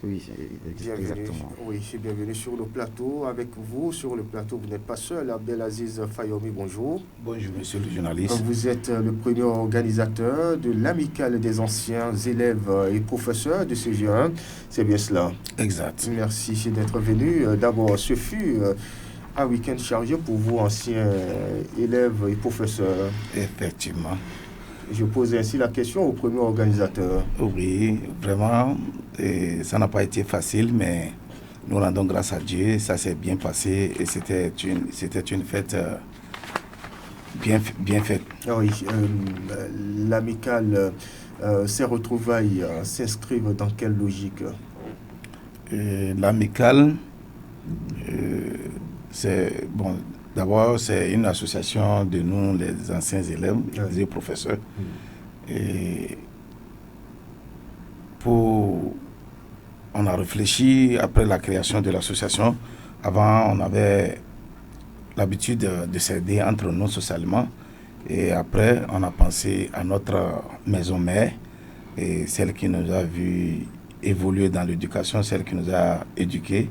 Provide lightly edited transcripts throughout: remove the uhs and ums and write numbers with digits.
Oui, Bienvenue, exactement. oui, bienvenue sur le plateau. Avec vous, sur le plateau, vous n'êtes pas seul. Abdelaziz Fayomi, bonjour. Bonjour, monsieur le journaliste. Vous êtes le premier organisateur de l'amicale des anciens élèves et professeurs de CG1. C'est bien cela. Exact. Merci d'être venu. D'abord, ce fut un week-end chargé pour vous, anciens élèves et professeurs. Effectivement. Je pose ainsi la question au premier organisateur. Oui, vraiment, ça n'a pas été facile, mais nous rendons grâce à Dieu. Ça s'est bien passé et c'était une fête bien faite. Oui, l'amicale, ces retrouvailles s'inscrivent dans quelle logique? L'amicale, c'est bon. D'abord, c'est une association de nous, les anciens élèves, les professeurs. Et on a réfléchi après la création de l'association. Avant, on avait l'habitude de s'aider entre nous socialement. Et après, on a pensé à notre maison mère, et celle qui nous a vu évoluer dans l'éducation, celle qui nous a éduqués,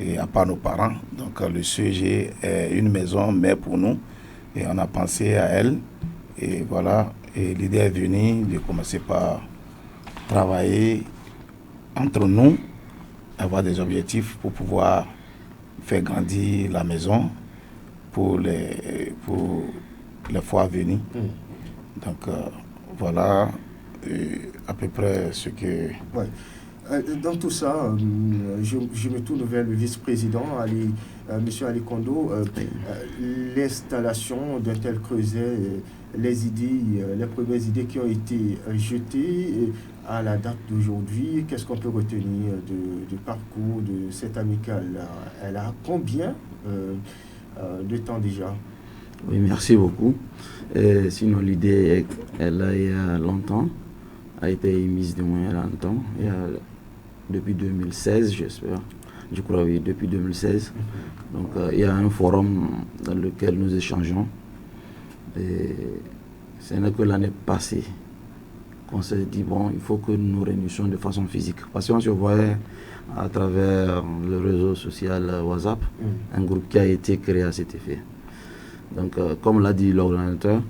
et à part nos parents. Donc le CEG est une maison mère pour nous. Et on a pensé à elle. Et voilà, et l'idée est venue de commencer par travailler entre nous, avoir des objectifs pour pouvoir faire grandir la maison pour les fois à venir. Donc voilà à peu près ce que... Ouais. Dans tout ça, je me tourne vers le vice-président, M. Ali Kondo. L'installation d'un tel creuset, les premières idées qui ont été jetées à la date d'aujourd'hui, qu'est-ce qu'on peut retenir du parcours de cette amicale? Elle a combien de temps déjà? Oui, merci beaucoup. Sinon, l'idée, elle a il y a longtemps, a été émise de moins longtemps. Depuis 2016, j'espère. Je crois, oui, depuis 2016. Donc, il y a un forum dans lequel nous échangeons. Et ce n'est que l'année passée qu'on s'est dit, bon, il faut que nous nous réunissions de façon physique. Parce qu'on se voyait à travers le réseau social WhatsApp, un groupe qui a été créé à cet effet. Donc, comme l'a dit l'ordinateur,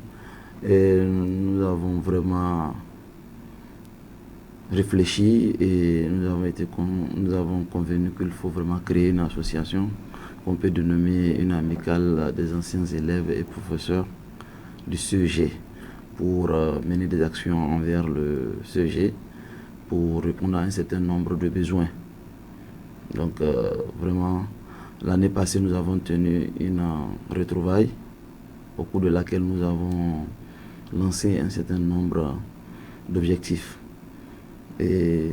nous avons vraiment réfléchi et nous avons convenu qu'il faut vraiment créer une association qu'on peut dénommer une amicale des anciens élèves et professeurs du CEG pour mener des actions envers le CEG pour répondre à un certain nombre de besoins. Donc vraiment, l'année passée, nous avons tenu une retrouvaille au cours de laquelle nous avons lancé un certain nombre d'objectifs. Et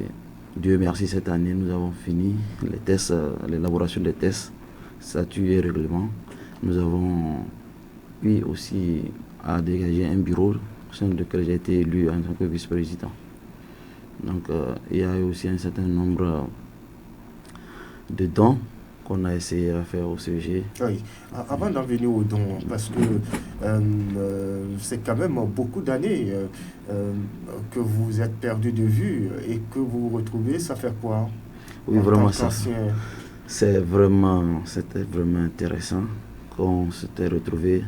Dieu merci, cette année, nous avons fini les tests, l'élaboration des tests, statuts et règlements. Nous avons eu aussi à dégager un bureau au sein duquel j'ai été élu en tant que vice-président. Donc, il y a eu aussi un certain nombre de dons qu'on a essayé à faire au CEG. Oui. Avant d'en venir aux dons, parce que c'est quand même beaucoup d'années que vous êtes perdu de vue et que vous vous retrouvez, ça fait quoi? Oui, vraiment ça. C'était vraiment intéressant qu'on s'était retrouvés.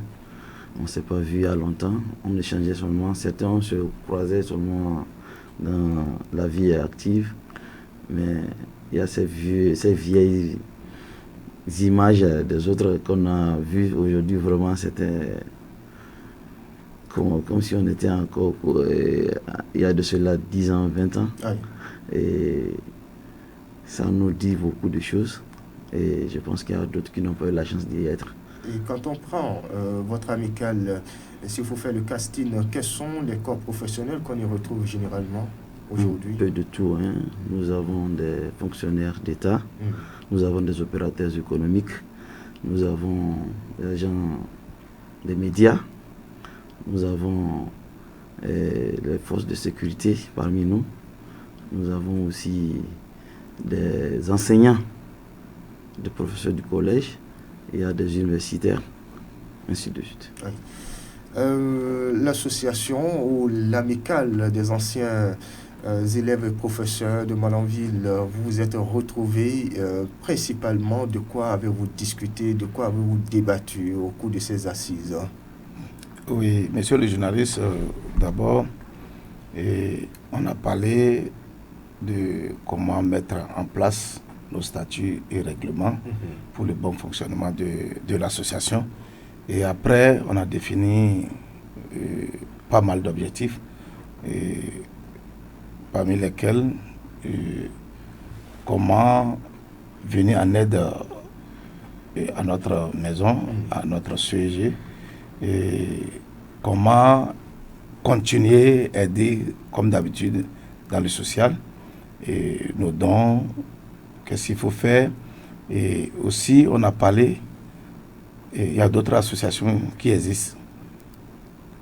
On ne s'est pas vu il y a longtemps. On échangeait seulement. Certains se croisaient seulement dans la vie active. Mais il y a ces vieilles images des autres qu'on a vues aujourd'hui. Vraiment, c'était comme si on était encore il y a de cela 10 ans, 20 ans. Oui. Et ça nous dit beaucoup de choses. Et je pense qu'il y a d'autres qui n'ont pas eu la chance d'y être. Et quand on prend votre amicale, s'il faut faire le casting, quels sont les corps professionnels qu'on y retrouve généralement aujourd'hui? Un peu de tout. Hein. Nous avons des fonctionnaires d'État, nous avons des opérateurs économiques, nous avons des agents des médias, nous avons les forces de sécurité parmi nous, nous avons aussi des enseignants, des professeurs du collège, il y a des universitaires, ainsi de suite. Oui. L'association ou l'amicale des anciens élèves et professeurs de Malanville, vous vous êtes retrouvés. Principalement, de quoi avez-vous discuté, de quoi avez-vous débattu au cours de ces assises? Oui, monsieur le journaliste, d'abord, on a parlé de comment mettre en place nos statuts et règlements pour le bon fonctionnement de l'association. Et après, on a défini pas mal d'objectifs, parmi lesquels comment venir en aide à notre maison, à notre CEG, et comment continuer à aider comme d'habitude dans le social, et nos dons, qu'est-ce qu'il faut faire. Et aussi, on a parlé, il y a d'autres associations qui existent.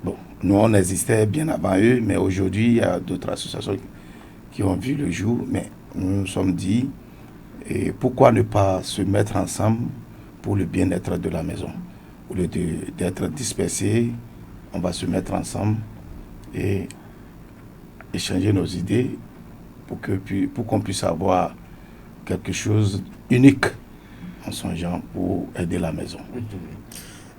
Bon, nous, on existait bien avant eux, mais aujourd'hui, il y a d'autres associations qui ont vu le jour. Mais nous nous sommes dit, et pourquoi ne pas se mettre ensemble pour le bien-être de la maison? Au lieu d'être dispersés, on va se mettre ensemble et échanger nos idées pour qu'on puisse avoir quelque chose unique en son genre pour aider la maison.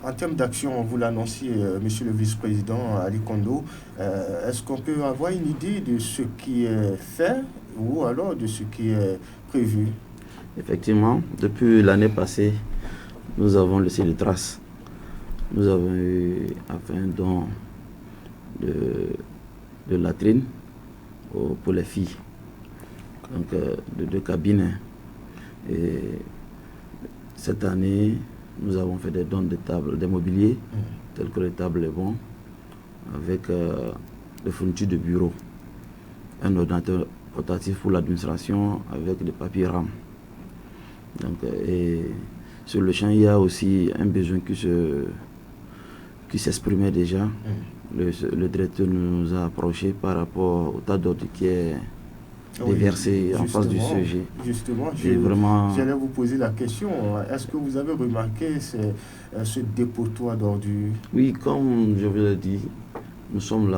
En termes d'action, vous l'annonciez, monsieur le vice-président Ali Kondo, est-ce qu'on peut avoir une idée de ce qui est fait ou alors de ce qui est prévu? Effectivement, depuis l'année passée, nous avons laissé des traces. Nous avons eu un don de latrines pour les filles, donc de 2 cabinets. Et cette année, nous avons fait des dons de tables, des mobiliers, tels que les tables et bons, avec des fournitures de bureau, un ordinateur portatif pour l'administration avec des papiers RAM. Donc, et sur le champ, il y a aussi un besoin qui s'exprimait déjà. Le directeur nous a approché par rapport au tas d'ordre qui est déversé en face du sujet. Justement, j'allais vous poser la question. Est-ce que vous avez remarqué ce dépotoir d'ordures? Oui, comme je vous l'ai dit, nous sommes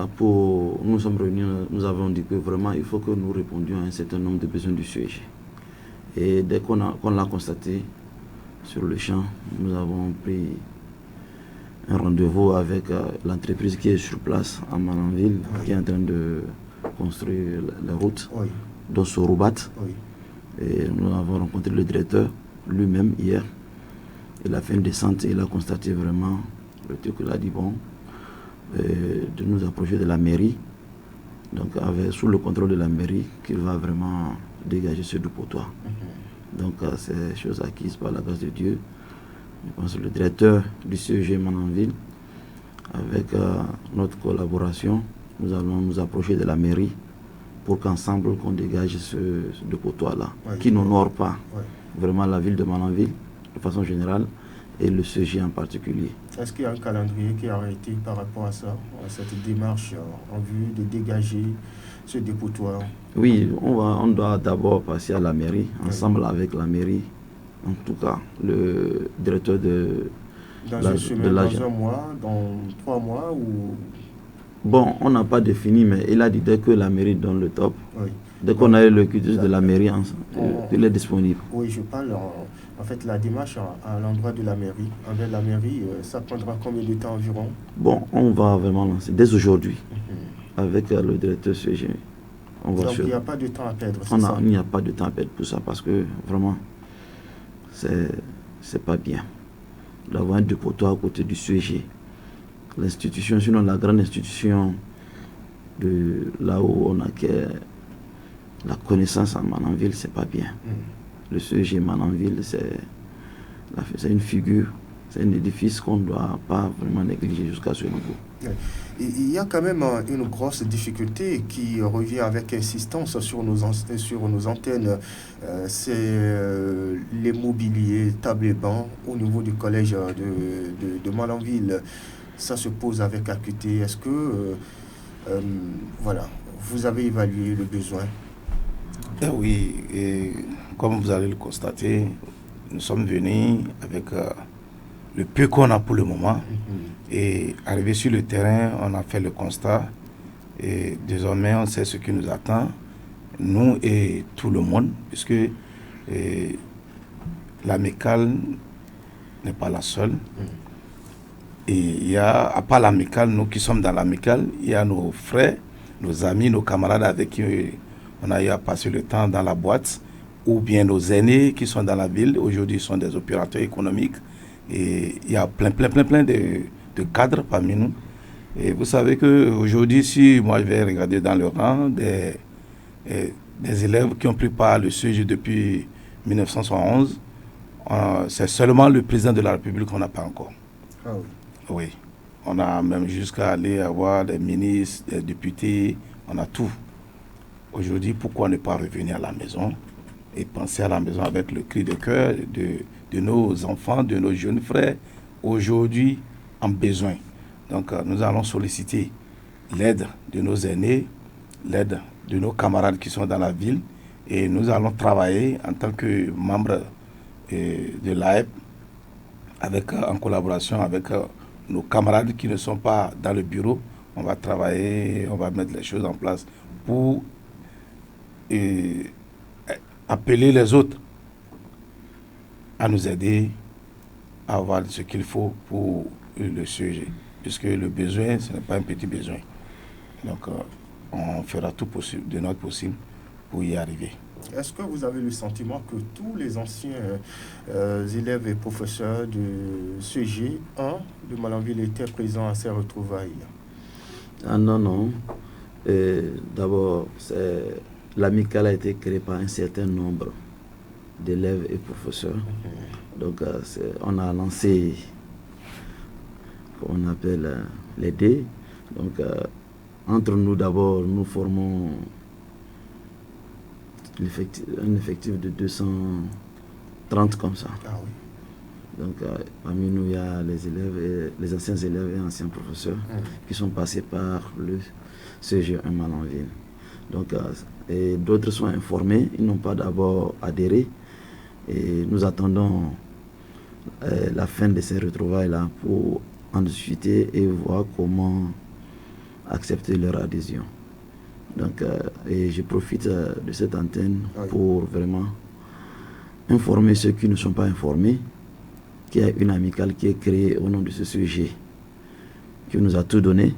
réunis, nous avons dit que vraiment il faut que nous répondions à un certain nombre de besoins du sujet. Et dès qu'on l'a constaté sur le champ, nous avons pris un rendez-vous avec l'entreprise qui est sur place à Malanville, qui est en train de construire la route, dans Soroubat. Et nous avons rencontré le directeur lui-même hier. Il a fait une descente et il a constaté vraiment le truc. Il a dit bon, de nous approcher de la mairie, donc sous le contrôle de la mairie, qu'il va vraiment dégager ce dépotoir. Donc c'est chose acquise par la grâce de Dieu. Je pense que le directeur du CEG Malanville, avec notre collaboration, nous allons nous approcher de la mairie pour qu'ensemble qu'on dégage ce dépotoir-là, qui n'honore pas vraiment la ville de Malanville de façon générale et le CEG en particulier. Est-ce qu'il y a un calendrier qui a arrêté par rapport à ça, à cette démarche en vue de dégager ce dépotoir? Oui, on doit d'abord passer à la mairie, ensemble avec la mairie. En tout cas, le directeur dans un mois, dans 3 mois ou... Bon, on n'a pas défini, mais il a dit dès que la mairie donne le top, dès qu'on a eu le cutus de la mairie, il est disponible. Oui, je parle en fait la démarche à l'endroit de la mairie. Envers la mairie, ça prendra combien de temps environ? Bon, on va vraiment lancer dès aujourd'hui avec le directeur CG. Donc il n'y a pas de temps à perdre, il n'y a pas de temps à perdre pour ça, parce que vraiment, c'est pas bien d'avoir un dépotoir à côté du CG. L'institution, sinon la grande institution de là où on a la connaissance en Malanville, c'est pas bien. Le CEG Malanville, c'est une figure, c'est un édifice qu'on ne doit pas vraiment négliger jusqu'à ce niveau. Il y a quand même une grosse difficulté qui revient avec insistance sur nos antennes, c'est les mobiliers, tables et bancs au niveau du collège de Malanville. Ça se pose avec acuité. Est-ce que vous avez évalué le besoin? Oui, et comme vous allez le constater, nous sommes venus avec le peu qu'on a pour le moment. Et arrivé sur le terrain, on a fait le constat Et désormais, on sait ce qui nous attend, nous et tout le monde, puisque l'amicale n'est pas la seule. Et il y a, à part l'amicale, nous qui sommes dans l'amicale, il y a nos frères, nos amis, nos camarades avec qui on a eu à passer le temps dans la boîte, ou bien nos aînés qui sont dans la ville, aujourd'hui sont des opérateurs économiques. Et il y a plein de cadres parmi nous. Et vous savez qu'aujourd'hui, si moi je vais regarder dans le rang des élèves qui ont pris part au sujet depuis 1971, c'est seulement le président de la République qu'on n'a pas encore. Ah oui. Oui. On a même jusqu'à aller avoir des ministres, des députés, on a tout. Aujourd'hui, pourquoi ne pas revenir à la maison et penser à la maison avec le cri de cœur de nos enfants, de nos jeunes frères, aujourd'hui en besoin. Donc, nous allons solliciter l'aide de nos aînés, l'aide de nos camarades qui sont dans la ville, et nous allons travailler en tant que membres de l'AEP en collaboration avec nos camarades qui ne sont pas dans le bureau. On va travailler, on va mettre les choses en place pour appeler les autres à nous aider à avoir ce qu'il faut pour le sujet. Puisque le besoin, ce n'est pas un petit besoin. Donc, on fera tout possible, de notre possible pour y arriver. Est-ce que vous avez le sentiment que tous les anciens élèves et professeurs de CG 1 de Malanville étaient présents à ces retrouvailles? Ah non. D'abord, l'amicale a été créée par un certain nombre d'élèves et professeurs. Donc, on a lancé, qu'on appelle les dés. Donc, entre nous, d'abord, nous formons un effectif de 230 comme ça. Ah oui. Donc, parmi nous, il y a les anciens élèves et anciens professeurs qui sont passés par le CG1 Malanville. Donc, et d'autres sont informés, ils n'ont pas d'abord adhéré. Et nous attendons la fin de ces retrouvailles-là pour en discuter et voir comment accepter leur adhésion. Donc, et je profite de cette antenne pour vraiment informer ceux qui ne sont pas informés qu'il y a une amicale qui est créée au nom de ce sujet, qui nous a tout donné,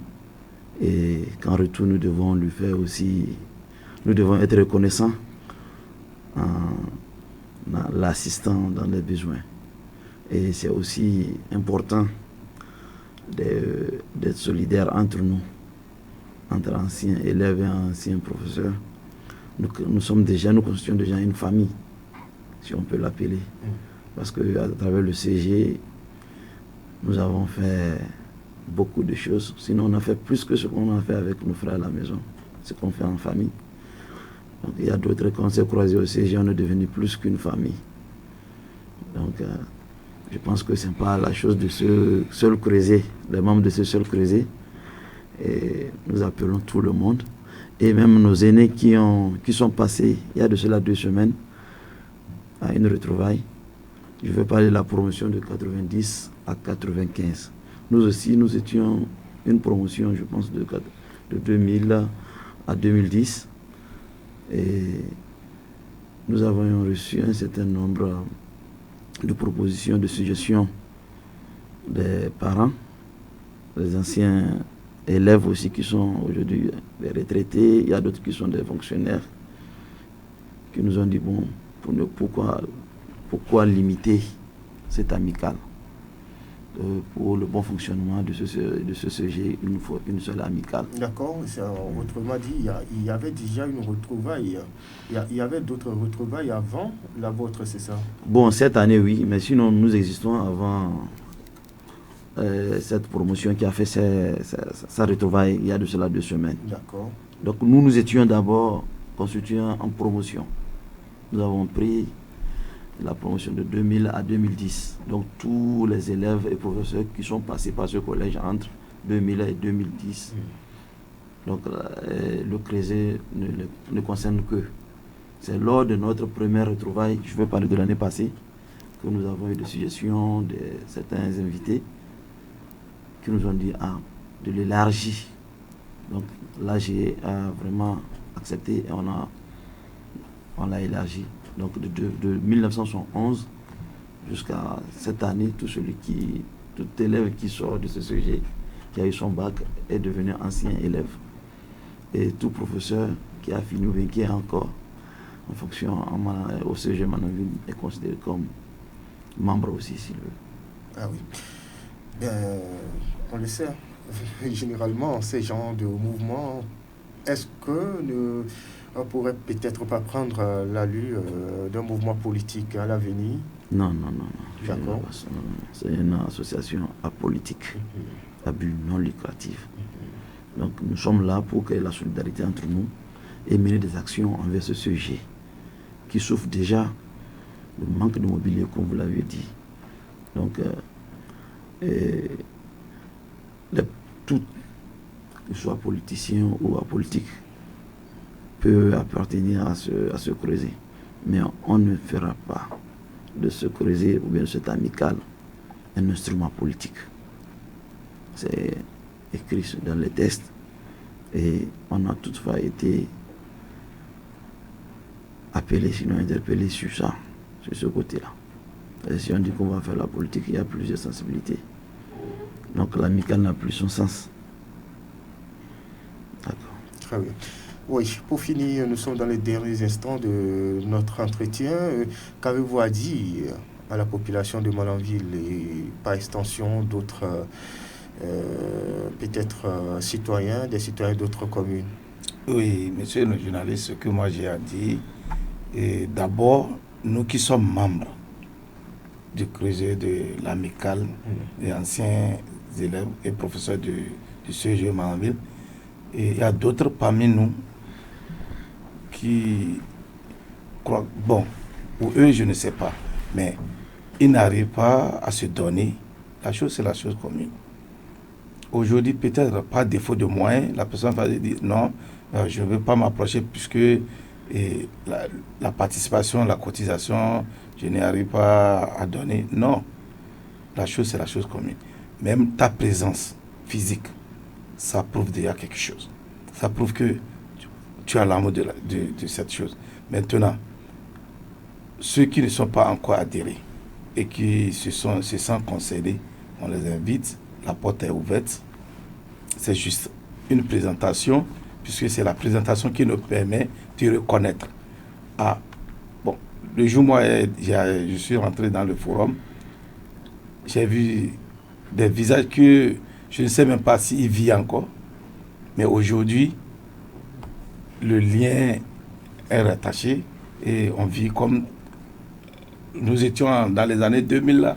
et qu'en retour nous devons lui faire aussi, nous devons être reconnaissants en l'assistant dans les besoins. Et c'est aussi important d'être solidaire entre nous, entre anciens élèves et anciens professeurs. Nous constituons déjà une famille, si on peut l'appeler. Parce qu'à travers le CG, nous avons fait beaucoup de choses. Sinon, on a fait plus que ce qu'on a fait avec nos frères à la maison, ce qu'on fait en famille. Donc, il y a d'autres, quand on s'est croisés au CG, on est devenu plus qu'une famille. Donc, je pense que ce n'est pas la chose de ce seul creuset, les membres de ce seul creuset. Et nous appelons tout le monde. Et même nos aînés qui sont passés, il y a de cela 2 semaines, à une retrouvaille. Je vais parler de la promotion de 90 à 95. Nous aussi, nous étions une promotion, je pense, de 2000 à 2010. Et nous avons reçu un certain nombre de propositions, de suggestions des parents, des anciens élèves aussi qui sont aujourd'hui des retraités. Il y a d'autres qui sont des fonctionnaires qui nous ont dit, bon, pourquoi limiter cette amicale pour le bon fonctionnement de ce sujet, une seule amicale. D'accord, autrement dit, il y avait déjà une retrouvaille. Il y avait d'autres retrouvailles avant la vôtre, c'est ça? Bon, cette année, oui, mais sinon, nous existons avant cette promotion qui a fait sa retrouvaille il y a de cela 2 semaines. D'accord. Donc, nous étions d'abord constituants en promotion. Nous avons pris la promotion de 2000 à 2010. Donc tous les élèves et professeurs qui sont passés par ce collège entre 2000 et 2010. Donc le creuset ne concerne que. C'est lors de notre première retrouvaille, je vais parler de l'année passée, que nous avons eu des suggestions de certains invités qui nous ont dit de l'élargir Donc l'AGE a vraiment accepté et on l'a élargi. Donc de 1971 jusqu'à cette année, tout élève qui sort de ce sujet, qui a eu son bac, est devenu ancien élève. Et tout professeur qui a fini ou qui est encore en fonction au CEG Manonville est considéré comme membre aussi, s'il veut. Ah oui. Bien, on le sait, généralement, ces genres de mouvements, est-ce que ne pourrait peut-être pas prendre l'allure d'un mouvement politique à l'avenir? Non. D'accord. C'est une association apolitique, à but non lucratif. Donc nous sommes là pour créer la solidarité entre nous et mener des actions envers ce sujet qui souffre déjà le manque de mobilier, comme vous l'avez dit. Donc, tout, que ce soit politicien ou apolitique, peut appartenir à ce creuset. Mais on ne fera pas de ce creuset ou bien de cet amical un instrument politique. C'est écrit dans les textes et on a toutefois été appelé, sinon interpellé sur ça, sur ce côté-là. Et si on dit qu'on va faire la politique, il y a plusieurs sensibilités. Donc l'amical n'a plus son sens. D'accord. Très bien. Oui, pour finir, nous sommes dans les derniers instants de notre entretien. Qu'avez-vous à dire à la population de Malanville et par extension d'autres peut-être citoyens, des citoyens d'autres communes? Oui, monsieur le journaliste, ce que moi j'ai à dire, et d'abord, nous qui sommes membres du creuset de l'amicale des anciens élèves et professeurs du CEG Malanville, et il y a d'autres parmi nous qui croient, bon, pour eux je ne sais pas, mais ils n'arrivent pas à se donner. La chose, c'est la chose commune. Aujourd'hui, peut-être par défaut de moyens, la personne va dire non, je ne veux pas m'approcher puisque la participation, la cotisation, je n'arrive pas à donner. Non, la chose, c'est la chose commune. Même ta présence physique, ça prouve déjà quelque chose. Ça prouve que tu as l'amour de cette chose. Maintenant, ceux qui ne sont pas encore adhérés et qui se sentent concernés, on les invite, la porte est ouverte. C'est juste une présentation, puisque c'est la présentation qui nous permet de reconnaître. Ah, bon, le jour où je suis rentré dans le forum, j'ai vu des visages que je ne sais même pas s'ils vivent encore, mais aujourd'hui, le lien est rattaché et on vit comme nous étions dans les années 2000 là,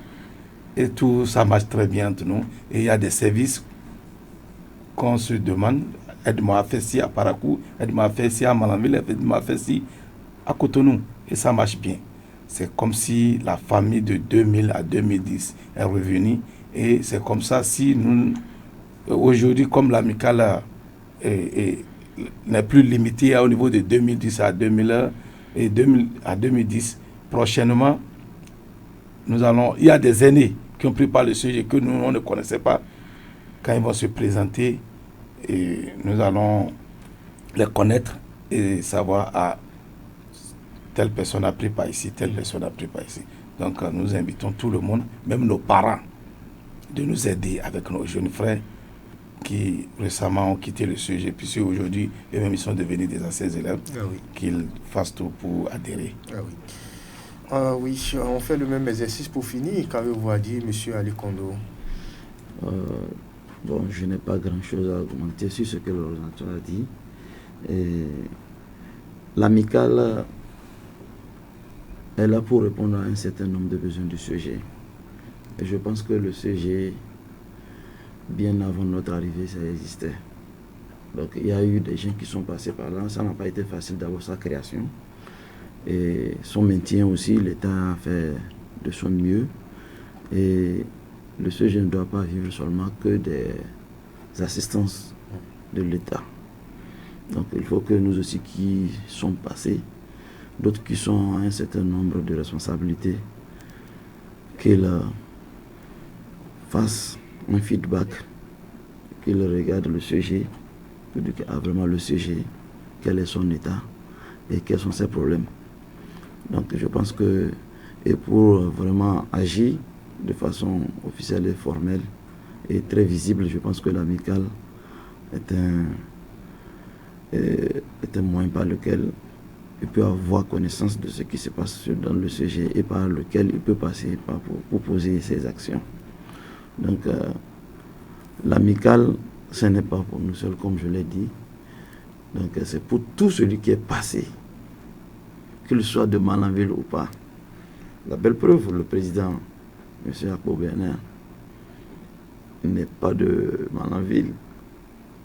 et tout ça marche très bien entre nous. Et il y a des services qu'on se demande, aide-moi à faire ci à Parakou, aide-moi à faire ci à Malanville, aide-moi à faire ci à Cotonou, et ça marche bien. C'est comme si la famille de 2000 à 2010 est revenue, et c'est comme ça si nous, aujourd'hui, comme l'amicale n'est plus limitée au niveau de 2010 à 2001 et 2000 à 2010, prochainement, il y a des aînés qui ont pris part le sujet que nous, on ne connaissait pas. Quand ils vont se présenter, et nous allons les connaître et savoir, telle personne a pris part ici, telle personne a pris part ici. Donc nous invitons tout le monde, même nos parents, de nous aider avec nos jeunes frères qui récemment ont quitté le sujet, puisque aujourd'hui, eux-mêmes, ils sont devenus des anciens élèves, qu'ils fassent tout pour adhérer. Oui, on fait le même exercice pour finir. Qu'avez-vous à dire, M. Ali Kondo? Bon, je n'ai pas grand-chose à argumenter sur ce que l'organisateur a dit. L'amicale est là pour répondre à un certain nombre de besoins du sujet. Et je pense que le sujet, bien avant notre arrivée, ça existait. Donc il y a eu des gens qui sont passés par là. Ça n'a pas été facile d'avoir sa création. Et son maintien aussi, l'État a fait de son mieux. Et le sujet ne doit pas vivre seulement que des assistances de l'État. Donc il faut que nous aussi qui sommes passés, d'autres qui sont à un certain nombre de responsabilités, qu'ils fassent un feedback, qu'ils regardent le sujet vraiment le sujet, quel est son état et quels sont ses problèmes. Donc je pense que, et pour vraiment agir de façon officielle et formelle et très visible, je pense que l'amicale est un moyen par lequel il peut avoir connaissance de ce qui se passe dans le sujet et par lequel il peut passer pour poser ses actions. Donc l'amicale, ce n'est pas pour nous seuls, comme je l'ai dit. Donc c'est pour tout celui qui est passé, qu'il soit de Malanville ou pas. La belle preuve, le président, M. Akpo Berner, il n'est pas de Malanville,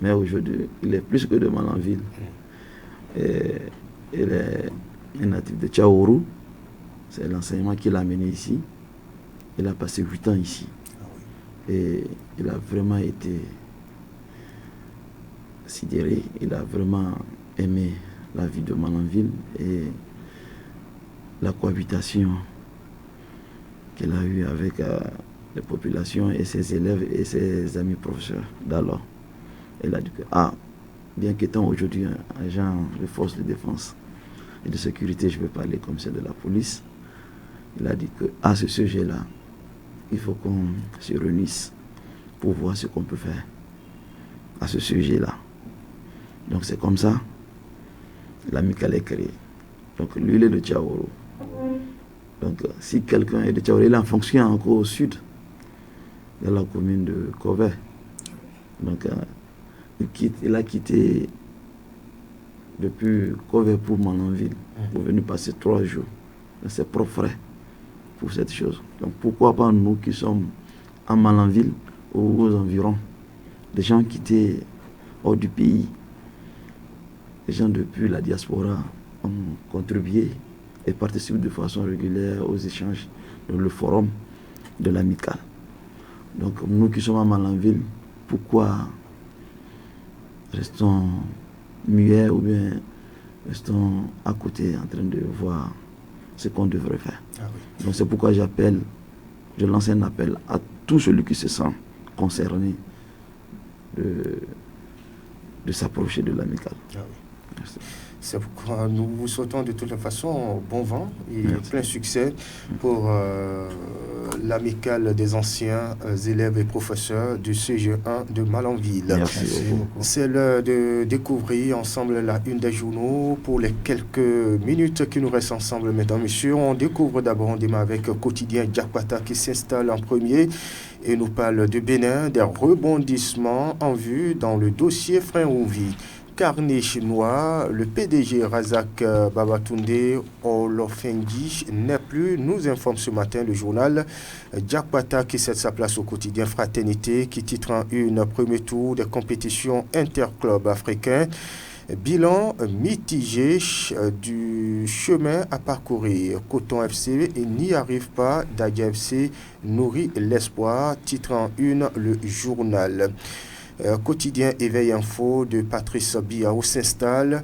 mais aujourd'hui, il est plus que de Malanville. Et il est un natif de Tchaourou, c'est l'enseignement qu'il a mené ici. Il a passé 8 ans ici. Et il a vraiment été sidéré, il a vraiment aimé la vie de Malanville et la cohabitation qu'il a eue avec les populations et ses élèves et ses amis professeurs d'alors. Il a dit que, bien qu'étant aujourd'hui un agent de force de défense et de sécurité, je vais parler comme c'est de la police, il a dit que, à ce sujet-là, il faut qu'on se réunisse pour voir ce qu'on peut faire à ce sujet-là. Donc c'est comme ça, l'amicale est créée. Donc lui, il est de Tchaourou. Donc si quelqu'un est de Tchaourou, il est en fonction encore au sud, dans la commune de Kové. Donc il a quitté depuis Kové pour Malanville, pour venir passer 3 jours dans ses propres frais pour cette chose. Donc pourquoi pas nous qui sommes à Malanville ou aux environs, des gens qui étaient hors du pays, les gens depuis la diaspora ont contribué et participent de façon régulière aux échanges dans le forum de l'amicale. Donc nous qui sommes à Malanville, pourquoi restons muets ou bien restons à côté en train de voir ce qu'on devrait faire. Donc c'est pourquoi je lance un appel à tout celui qui se sent concerné de s'approcher de l'amicale. Merci. C'est pourquoi nous vous souhaitons de toute façon bon vent et plein succès pour l'amicale des anciens élèves et professeurs du CG1 de Malanville. Merci beaucoup. C'est l'heure de découvrir ensemble la une des journaux. Pour les quelques minutes qui nous restent ensemble, mesdames et messieurs, on découvre d'abord, on démarre avec le quotidien Diakwata qui s'installe en premier et nous parle de Bénin, des rebondissements en vue dans le dossier Frein Ouvi. Carnet chinois, le PDG Razak Babatunde Olofengi n'est plus, nous informe ce matin le journal Diakwata qui cède sa place au quotidien Fraternité qui titre en une premier tour des compétitions interclubs africains. Bilan mitigé du chemin à parcourir. Coton FC n'y arrive pas, Dadia FC nourrit l'espoir, titre en une le journal. Quotidien Éveil Info de Patrice Biao s'installe.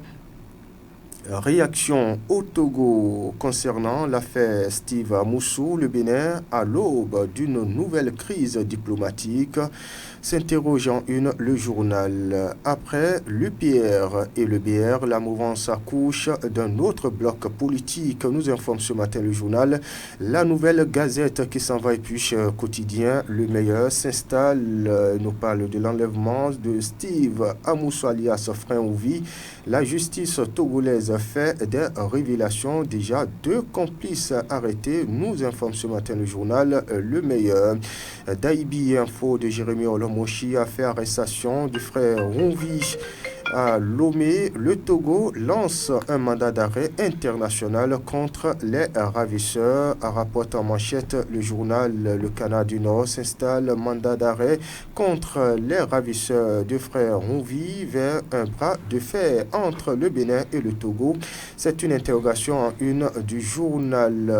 Réaction au Togo concernant l'affaire Steve Moussou, le Bénin à l'aube d'une nouvelle crise diplomatique. S'interroge en une le journal. Après l'UPR et le BR, la mouvance accouche d'un autre bloc politique. Nous informe ce matin le journal. La nouvelle gazette qui s'en va et puis quotidien, le meilleur s'installe. Nous parle de l'enlèvement de Steve Amoussou alias Frein Ouvi. La justice togolaise fait des révélations. Déjà 2 complices arrêtés. Nous informe ce matin le journal Le Meilleur. Daïbi Info de Jérémy Olomoshi a fait arrestation du frère Ronvi à Lomé. Le Togo lance un mandat d'arrêt international contre les ravisseurs. Rapporte en manchette le journal Le Canard du Nord. S'installe mandat d'arrêt contre les ravisseurs du frère Ronvi vers un bras de fer entre le Bénin et le Togo. C'est une interrogation en une du journal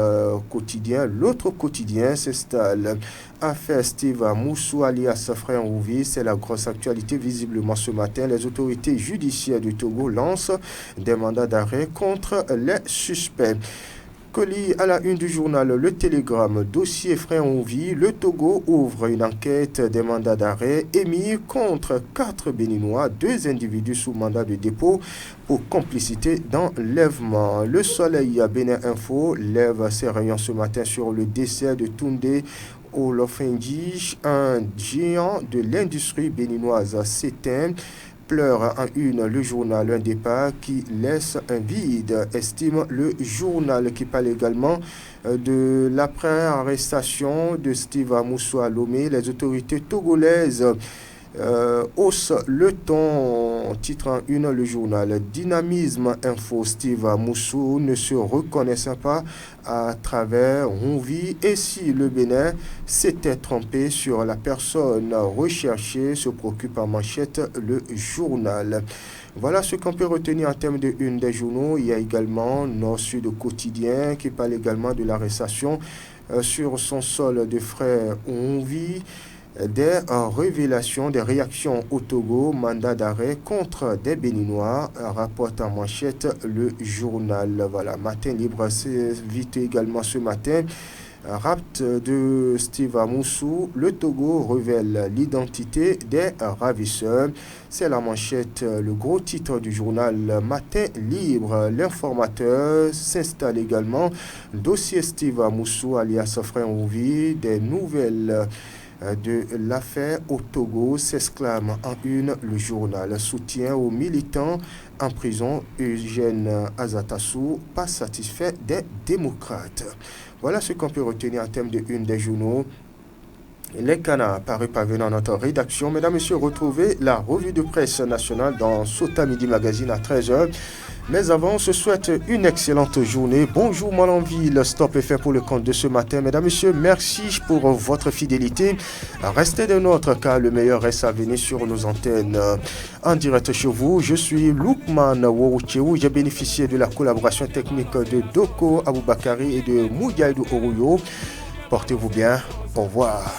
quotidien. L'autre quotidien s'installe. Affaire Steve Moussou alias Frein Ouvi, c'est la grosse actualité visiblement ce matin. Les autorités judiciaires du Togo lancent des mandats d'arrêt contre les suspects. Colis à la une du journal Le Télégramme, dossier Frère Onvi, le Togo ouvre une enquête des mandats d'arrêt émis contre 4 Béninois, 2 individus sous mandat de dépôt pour complicité d'enlèvement. Le Soleil à Bénin Info lève ses rayons ce matin sur le décès de Toundé Olofenji, un géant de l'industrie béninoise s'éteint. Pleure en une le journal Un départ qui laisse un vide, estime le journal, qui parle également de l'après-arrestation de Steve Moussou à Lomé. Les autorités togolaises hausse le ton, titre en une le journal. Dynamisme Info, Steve Moussou ne se reconnaissant pas à travers Onvi, et si le Bénin s'était trompé sur la personne recherchée, se préoccupe en manchette le journal. Voilà ce qu'on peut retenir en termes de une des journaux. Il y a également Nord-Sud Quotidien qui parle également de l'arrestation sur son sol de frère Onvi. Des révélations, des réactions au Togo, mandat d'arrêt contre des Béninois, rapporte en manchette le journal. Voilà, Matin Libre, c'est vite également ce matin. Rapt de Steve Moussou, le Togo révèle l'identité des ravisseurs. C'est la manchette, le gros titre du journal Matin Libre. L'informateur s'installe également. Dossier Steve Moussou alias Frère Onvi, des nouvelles de l'affaire au Togo, s'exclame en une le journal. Soutien aux militants en prison, Eugène Azatassou, pas satisfait des démocrates. Voilà ce qu'on peut retenir en termes de une des journaux. Les canards paru parvenant à notre rédaction. Mesdames et messieurs, retrouvez la revue de presse nationale dans Sota Midi Magazine à 13h. Mais avant, on se souhaite une excellente journée. Bonjour Malanville, Stop est fait pour le compte de ce matin. Mesdames et messieurs, merci pour votre fidélité. Restez de notre car le meilleur reste à venir sur nos antennes. En direct chez vous, je suis Loukman Wouroucheou. J'ai bénéficié de la collaboration technique de Doko Aboubakari et de Moudiaïdou Oruyo. Portez-vous bien. Au revoir.